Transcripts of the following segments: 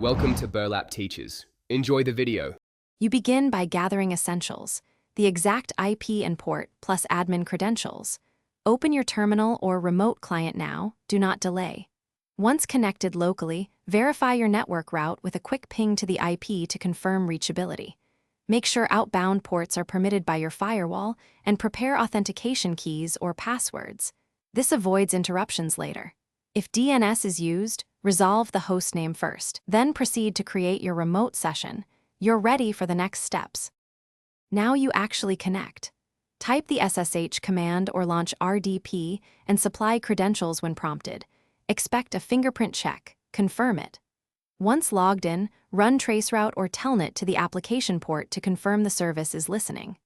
Welcome to Burlap Teachers. Enjoy the video. You begin by gathering essentials, the exact IP and port plus admin credentials. Open your terminal or remote client now, do not delay. Once connected locally, verify your network route with a quick ping to the IP to confirm reachability. Make sure outbound ports are permitted by your firewall and prepare authentication keys or passwords. This avoids interruptions later. If DNS is used, resolve the hostname first, then proceed to create your remote session. You're ready for the next steps. Now you actually connect. Type the SSH command or launch RDP and supply credentials when prompted. Expect a fingerprint check. Confirm it. Once logged in, run traceroute or telnet to the application port to confirm the service is listening.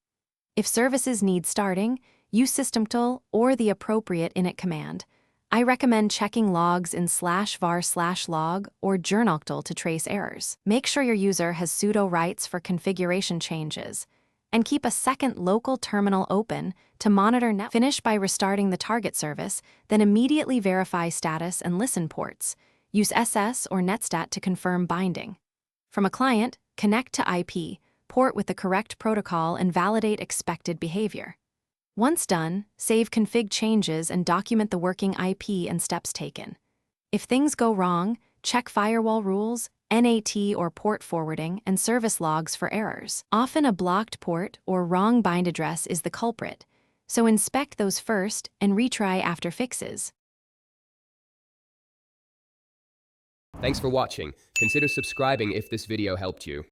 If services need starting, use systemtool or the appropriate init command. I recommend checking logs in /var/log or journoctl to trace errors. Make sure your user has sudo rights for configuration changes, and keep a second local terminal open to monitor net. Finish by restarting the target service, then immediately verify status and listen ports. Use SS or netstat to confirm binding. From a client, connect to IP, port with the correct protocol and validate expected behavior. Once done, save config changes and document the working IP and steps taken. If things go wrong, check firewall rules, NAT or port forwarding, and service logs for errors. Often a blocked port or wrong bind address is the culprit, so inspect those first and retry after fixes. Thanks for watching. Consider subscribing if this video helped you.